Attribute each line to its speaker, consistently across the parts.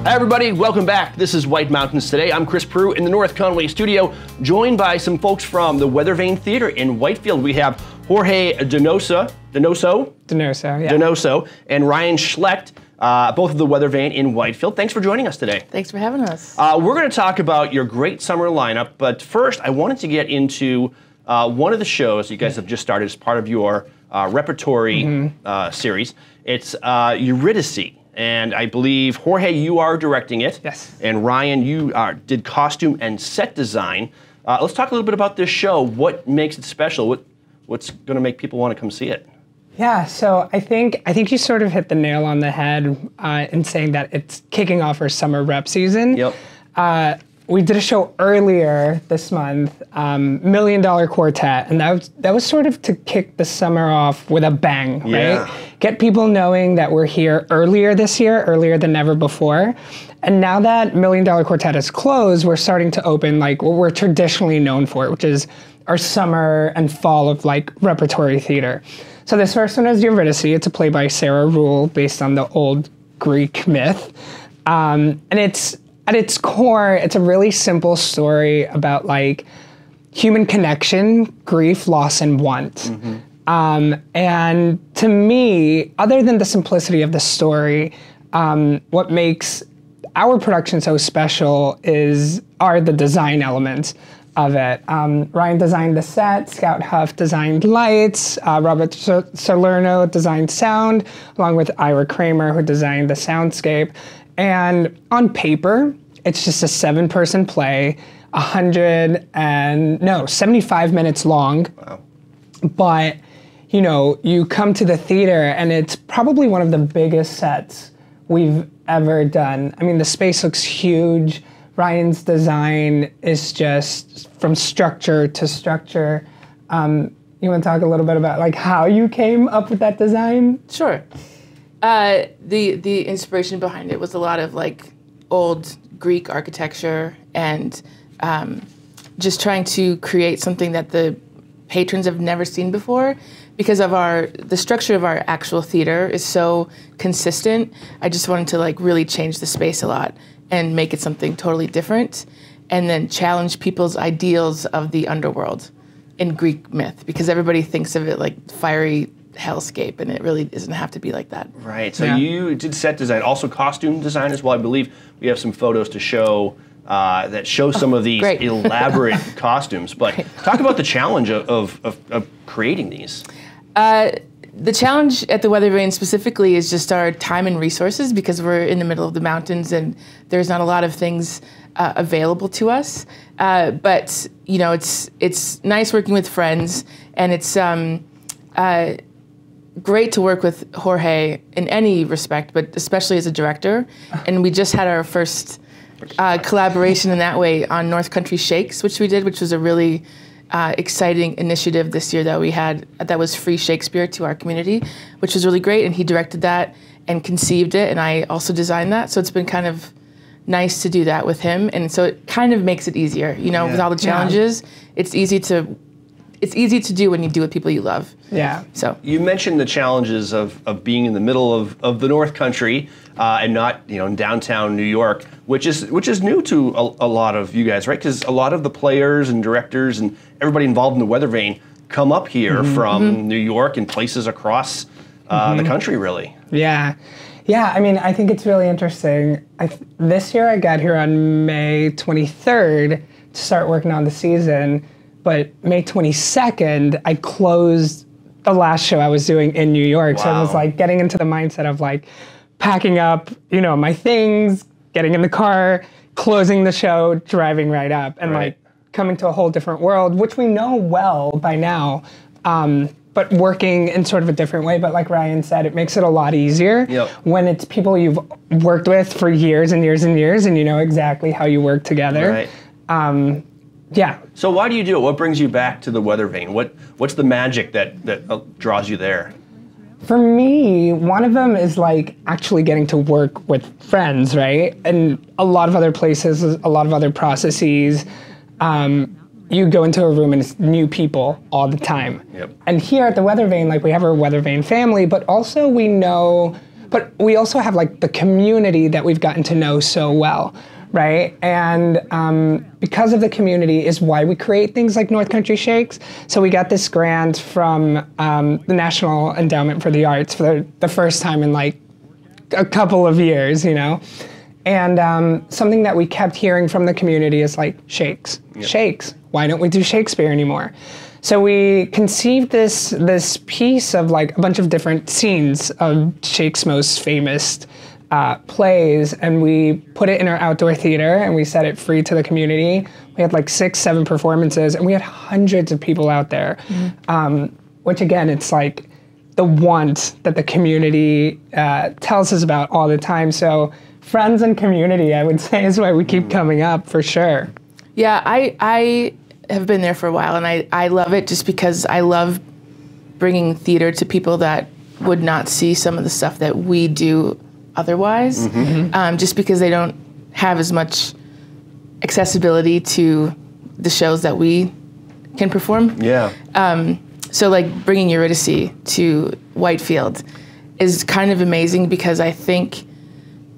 Speaker 1: Hi everybody, welcome back. This is White Mountains Today. I'm Chris Prue in the North Conway studio, joined by some folks from the Weathervane Theater in Whitefield. We have Jorge Donoso, and Ryan Schlecht, both of the Weathervane in Whitefield. Thanks for joining us today.
Speaker 2: Thanks for having us.
Speaker 1: We're going to talk about your great summer lineup, but first I wanted to get into one of the shows you guys have just started as part of your repertory series. It's Eurydice. And I believe, Jorge, you are directing it.
Speaker 3: Yes.
Speaker 1: And Ryan, you did costume and set design. Let's talk a little bit about this show. What makes it special? What's going to make people want to come see it?
Speaker 3: Yeah, so I think you sort of hit the nail on the head in saying that it's kicking off our summer rep season.
Speaker 1: Yep.
Speaker 3: We did a show earlier this month, $1 Million Quartet, and that was sort of to kick the summer off with a bang, right? Get people knowing that we're here earlier this year, earlier than ever before. And now that $1 Million Quartet is closed, we're starting to open like what we're traditionally known for, which is our summer and fall of like repertory theater. So this first one is Eurydice. It's a play by Sarah Rule based on the old Greek myth. And it's, at its core, it's a really simple story about like human connection, grief, loss, and want. And to me, other than the simplicity of the story, what makes our production so special are the design elements of it. Ryan designed the set, Scout Huff designed lights, Robert Salerno designed sound, along with Ira Kramer, who designed the soundscape. And on paper, it's just a 7-person play, 75 minutes long.
Speaker 1: Wow.
Speaker 3: But, you know, you come to the theater and it's probably one of the biggest sets we've ever done. I mean, the space looks huge. Ryan's design is just from structure to structure. You want to talk a little bit about like how you came up with that design?
Speaker 2: Sure. The inspiration behind it was a lot of like old Greek architecture and just trying to create something that the patrons have never seen before because of the structure of our actual theater is so consistent. I just wanted to like really change the space a lot and make it something totally different and then challenge people's ideals of the underworld in Greek myth because everybody thinks of it like fiery hellscape, and it really doesn't have to be like that.
Speaker 1: Right, so you did set design, also costume design as well. I believe we have some photos to show that show some of these elaborate costumes, but talk about the challenge of creating these.
Speaker 2: The challenge at the Weathervane specifically is just our time and resources because we're in the middle of the mountains and there's not a lot of things available to us. But you know, it's nice working with friends, and it's great to work with Jorge in any respect, but especially as a director. And we just had our first collaboration in that way on North Country Shakes, which was a really exciting initiative this year that we had that was free Shakespeare to our community, which was really great. And he directed that and conceived it, and I also designed that. So it's been kind of nice to do that with him. And so it kind of makes it easier, you know, with all the challenges. It's easy to do when you do with people you love.
Speaker 3: Yeah.
Speaker 2: So
Speaker 1: you mentioned the challenges of being in the middle of the North Country and not, you know, in downtown New York, which is new to a lot of you guys, right? Because a lot of the players and directors and everybody involved in the Weathervane come up here from New York and places across the country, really.
Speaker 3: Yeah. Yeah, I mean, I think it's really interesting. This year I got here on May 23rd to start working on the season. But May 22nd, I closed the last show I was doing in New York. Wow. So I was like getting into the mindset of like packing up, you know, my things, getting in the car, closing the show, driving right up, and like coming to a whole different world, which we know well by now, but working in sort of a different way. But like Ryan said, it makes it a lot easier when it's people you've worked with for years and years and years, and you know exactly how you work together.
Speaker 1: Right.
Speaker 3: Yeah.
Speaker 1: So why do you do it? What brings you back to the Weathervane? What's the magic that draws you there?
Speaker 3: For me, one of them is like actually getting to work with friends, right? And a lot of other places, a lot of other processes, you go into a room and it's new people all the time.
Speaker 1: Yep.
Speaker 3: And here at the Weathervane, like we have our Weathervane family, but also we know but we also have like the community that we've gotten to know so well, right? And because of the community is why we create things like North Country Shakes. So we got this grant from the National Endowment for the Arts for the first time in like a couple of years, you know? And something that we kept hearing from the community is like, shakes, shakes. Why don't we do Shakespeare anymore? So we conceived this piece of like a bunch of different scenes of Shakespeare's most famous plays, and we put it in our outdoor theater and we set it free to the community. We had like 6-7 performances, and we had hundreds of people out there, which again, it's like the want that the community tells us about all the time. So friends and community, I would say, is why we keep coming up for sure.
Speaker 2: Yeah, I have been there for a while, and I love it just because I love bringing theater to people that would not see some of the stuff that we do otherwise, just because they don't have as much accessibility to the shows that we can perform.
Speaker 1: Yeah.
Speaker 2: So like bringing Eurydice to Whitefield is kind of amazing because I think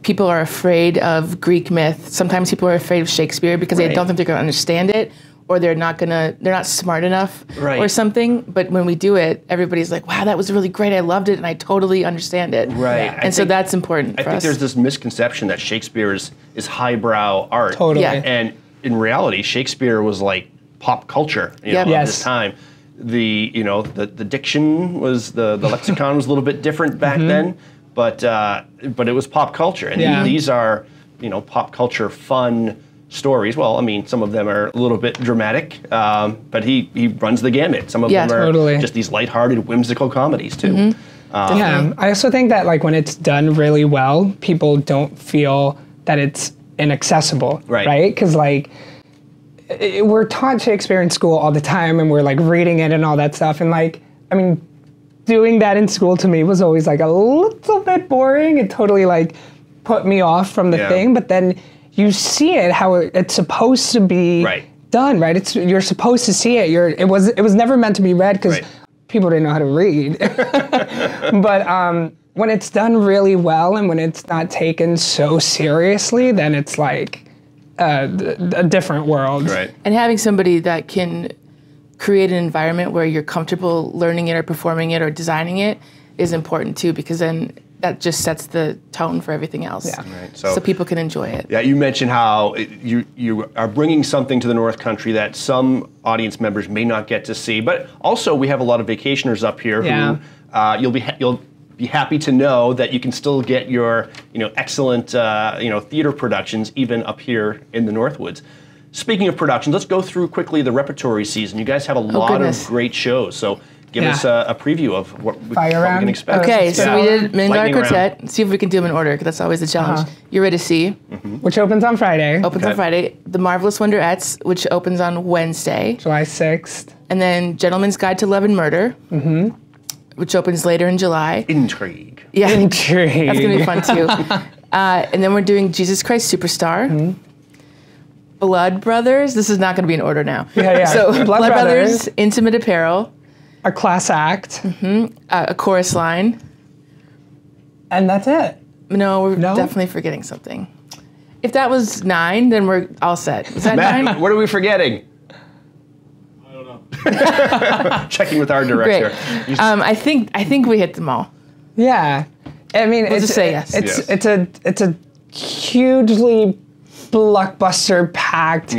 Speaker 2: people are afraid of Greek myth. Sometimes people are afraid of Shakespeare because they don't think they're going to understand it, or they're not smart enough or something. But when we do it, everybody's like, wow, that was really great. I loved it and I totally understand it.
Speaker 1: Right.
Speaker 2: Yeah. And so that's important for us.
Speaker 1: I think there's this misconception that Shakespeare is highbrow art.
Speaker 3: Totally.
Speaker 2: Yeah.
Speaker 1: And in reality, Shakespeare was like pop culture, you know, at this time. The diction was, the lexicon was a little bit different back then, but it was pop culture. And these are, pop culture fun stories. Well, I mean, some of them are a little bit dramatic, but he runs the gamut. Some of them are just these lighthearted, whimsical comedies too.
Speaker 3: I also think that like when it's done really well, people don't feel that it's inaccessible, right? Because like we're taught Shakespeare in school all the time, and we're like reading it and all that stuff, and like, I mean, doing that in school to me was always like a little bit boring. It totally like put me off from the thing, but then you see it how it's supposed to be done, right? You're supposed to see it. It was never meant to be read because people didn't know how to read. But when it's done really well and when it's not taken so seriously, then it's like a different world.
Speaker 1: Right.
Speaker 2: And having somebody that can create an environment where you're comfortable learning it or performing it or designing it is important too, because then that just sets the tone for everything else.
Speaker 3: Yeah.
Speaker 1: Right.
Speaker 2: So people can enjoy it.
Speaker 1: Yeah, you mentioned how you are bringing something to the North Country that some audience members may not get to see, but also we have a lot of vacationers up here who you'll be happy to know that you can still get your excellent theater productions even up here in the Northwoods. Speaking of productions, let's go through quickly the repertory season. You guys have a lot of great shows, so give us a preview of what we can expect.
Speaker 2: Okay, so we did Million Dollar Quartet. See if we can do them in order, because that's always a challenge. Eurydice,
Speaker 3: which opens on Friday.
Speaker 2: The Marvelous Wonderettes, which opens on Wednesday,
Speaker 3: July 6th.
Speaker 2: And then Gentleman's Guide to Love and Murder, which opens later in July.
Speaker 1: Intrigue.
Speaker 2: Yeah,
Speaker 3: Intrigue.
Speaker 2: That's gonna be fun too. And then we're doing Jesus Christ Superstar. Blood Brothers. This is not going to be in order now. So Blood Brothers, Intimate Apparel,
Speaker 3: a class act,
Speaker 2: a chorus line,
Speaker 3: and that's it.
Speaker 2: No, we're definitely forgetting something. If that was 9, then we're all set. Is that
Speaker 1: Matt,
Speaker 2: 9?
Speaker 1: what are we forgetting?
Speaker 4: I don't know.
Speaker 1: Checking with our director.
Speaker 2: Great. I think we hit them all.
Speaker 3: Yeah, I mean,
Speaker 2: We'll just say yes.
Speaker 3: It's a hugely blockbuster packed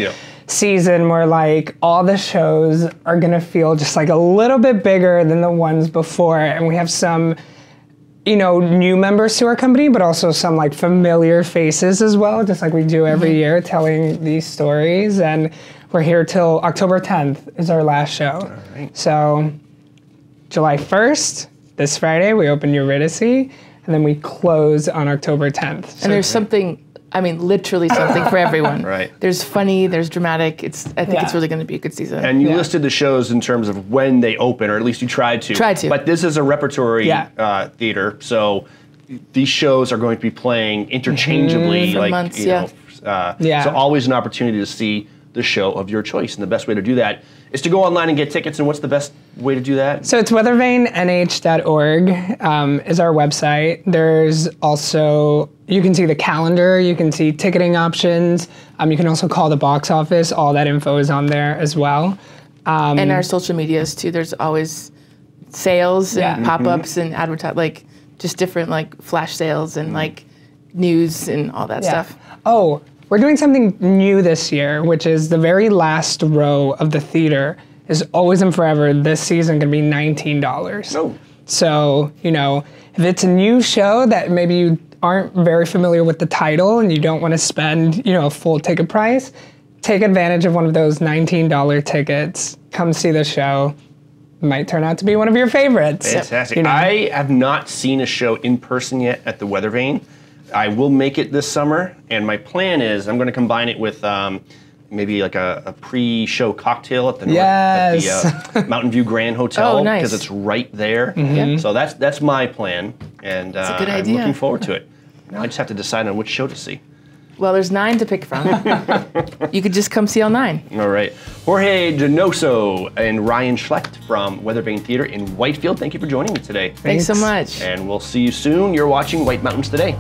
Speaker 3: season where like all the shows are gonna feel just like a little bit bigger than the ones before, and we have some new members to our company, but also some like familiar faces as well, just like we do every year, telling these stories. And we're here till October 10th is our last show. All right. So July 1st, this Friday, we open Eurydice, and then we close on October 10th. So
Speaker 2: and there's something, I mean, literally something for everyone.
Speaker 1: Right.
Speaker 2: There's funny, there's dramatic. I think it's really going to be a good season.
Speaker 1: And you listed the shows in terms of when they open, or at least you tried to.
Speaker 2: But
Speaker 1: this is a repertory theater, so these shows are going to be playing interchangeably,
Speaker 2: for months,
Speaker 1: so always an opportunity to see the show of your choice. And the best way to do that is to go online and get tickets. And what's the best way to do that?
Speaker 3: So it's weathervanenh.org is our website. There's also, you can see the calendar, you can see ticketing options. You can also call the box office. All that info is on there as well.
Speaker 2: And our social medias too. There's always sales and
Speaker 3: Yeah.
Speaker 2: pop-ups and advertise, like just different like flash sales and like news and all that stuff.
Speaker 3: Oh, we're doing something new this year, which is the very last row of the theater is always and forever this season going to be $19.
Speaker 1: Oh.
Speaker 3: So, you know, if it's a new show that maybe you aren't very familiar with the title and you don't want to spend, you know, a full ticket price, take advantage of one of those $19 tickets. Come see the show. Might turn out to be one of your favorites.
Speaker 1: Fantastic.
Speaker 3: You know?
Speaker 1: I have not seen a show in person yet at the Weather Vane. I will make it this summer, and my plan is I'm going to combine it with maybe like a pre-show cocktail at the Mountain View Grand Hotel.
Speaker 2: Oh, nice.
Speaker 1: Because it's right there. So that's my plan, and
Speaker 2: a good
Speaker 1: I'm
Speaker 2: idea.
Speaker 1: looking forward to it. Now I just have to decide on which show to see.
Speaker 2: Well, there's 9 to pick from. You could just come see all 9.
Speaker 1: All right. Jorge Donoso and Ryan Schlecht from Weather Vane Theater in Whitefield, thank you for joining me today.
Speaker 2: Thanks so much.
Speaker 1: And we'll see you soon. You're watching White Mountains Today.